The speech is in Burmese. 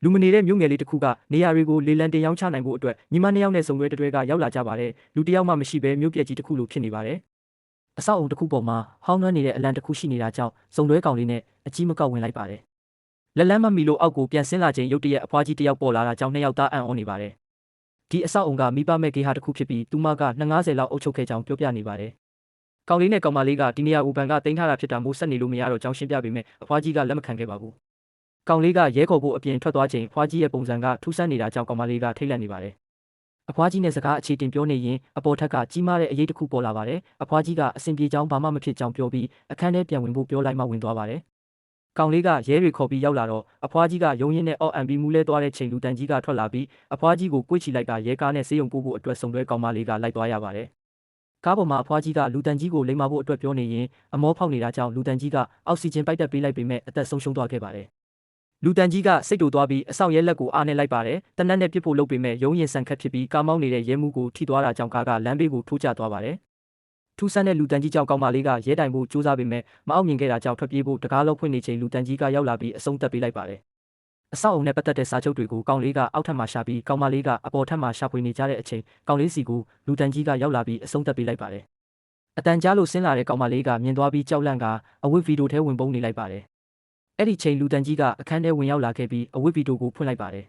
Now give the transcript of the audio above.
လူမနေတဲ့မြို့ငယ်လေးတစ်ခုကနေရာတွေကိုလေလံတင်ရောင်းချနိုင်ဖို့အတွက်ညီမနှစ်ယောက်နဲ့စုံတွဲတွဲကရောက်လာကြပါတယ်လူတစ်ယောက်မှမရှိဘဲမြို့ပြက်ကြီးတစ်ခုလိုဖြစ်နေပါတယ်အဆောက်အုံတစ်ခုပေါ်မှာဟောင်းနှွမ်းနေတဲ့အလံတစ်ခုရှိနေတာကြောင့်စုံတွဲကောင်လေးနဲ့အကြီးမကောက်ဝင်လိုက်ပါတယ်လက်လန်းမမီလို့အောက်ကိုပြန်ဆင်းလာချိန်ရုတ်တရက်အဖွားကြီးတစ်ယောက်ပေါ်လာတာကြောင့်နှစ်ယောက်သားအံ့ဩနေပါတယ်ဒီအဆောက်အုံကမိဘမဲ့ဂေဟာတစ်ခုဖြစ်ပြီးသူမက250လောက်အုပ်ချုပ်ခဲ့ကြောင်းပြောပြနေပါတယ်ကောင်လေးနဲ့ကောင်မလေးကဒီနေရာဦးပန်ကတင်ထားတာဖြစ်တာမို့ဆက်နေလို့မရတော့ကြောင်းရှင်းပြပေမဲ့အဖွားကြီးကလက်မခံခဲ့ပါဘူးကောင်လေးကရဲခေါ်ဖို့အပြင်ထွက်သွားချိန်ဖွားကြီးရဲ့ပုံစံကထူးဆန်းနေတာကြောင့်ကောင်မလေးကထိတ်လန့်နေပါတယ်အဖွားကြီးနဲ့စကားအခြေတင်ပြောနေရင်အပေါ်ထက်ကကြီးမားတဲ့အရေးတစ်ခုပေါ်လာပါတယ်အဖွားကြီးကအဆင်ပြေကြောင်းဘာမှမဖြစ်ကြောင်းပြောပြီးအခန်းထဲပြန်ဝင်ဖို့ပြောလိုက်မှဝင်သွားပါတယ်ကောင်လေးကရဲတွေခေါ်ပြီးရောက်လာတော့အဖွားကြီးကရုံရင်းနဲ့အော့အန်ပြီးမူးလဲသွားတဲ့ချိန်လူတန်ကြီးကထွက်လာပြီးအဖွားကြီးကိုကိုွေ့ချီလိုက်ကရဲကားနဲ့ဆေးရုံပို့ဖို့အတွက်စုံတွဲကောင်မလေးကလိုက်သွားရပါတယ်ကားပေါ်မှာအဖွားကြီးကလူတန်ကြီးကိုလိမ်မာဖို့အတွက်ပြောနေရင်အမောဖောက်နေတာကြောင့်လူတန်ကြီးကအောက်ဆီဂျင်ပိုက်တက်ပေးလိုက်ပေမဲ့အသက်ဆုံးရှုံးသွားခဲ့ပါတယ်လူတန်ကြီးကစိတ်တူသွားပြီးအဆောက်ရဲလက်ကိုအားနဲ့လိုက်ပါတယ်တနက်နဲ့ပြစ်ဖို့လုပ်ပေမဲ့ရုံးရင်ဆန်ခတ်ဖြစ်ပြီးကားမောင်းနေတဲ့ရဲမှုကိုထိသွားတာကြောင့်ကားကလမ်းဘေးကိုထိုးကျသွားပါတယ်ထူးဆန်းတဲ့လူတန်ကြီးကြောင့်ကောင်မလေးကရဲတိုင်ဖို့ကြိုးစားပေမဲ့မအောင်မြင်ခဲ့တာကြောင့်ထွက်ပြေးဖို့တကားလုံးဖွင့်နေချိန်လူတန်ကြီးကရောက်လာပြီးအဆုံးသတ်ပေးလိုက်ပါတယ်အဆောက်အုံနဲ့ပတ်သက်တဲ့စာချုပ်တွေကိုကောင်လေးကအောက်ထပ်မှာရှာပြီးကောင်မလေးကအပေါ်ထပ်မှာရှာဖွေနေကြတဲ့အချိန်ကောင်လေးစီကိုလူတန်ကြီးကရောက်လာပြီးအဆုံးသတ်ပေးလိုက်ပါတယ်အတန်ကြားလို့ဆင်းလာတဲ့ကောင်မလေးကမြင်သွားပြီးကြောက်လန့်ကအဝတ်ဗီဒိုထဲဝင်ပုန်းနေလိုက်ပါတယ်အဲ့ဒီချိန်လူတန်ကြီးကအခန်းထဲဝင်ရောက်လာခဲ့ပြီးအဝတ်ဗီဒိုကိုဖွင့်လိုက်ပါတယ်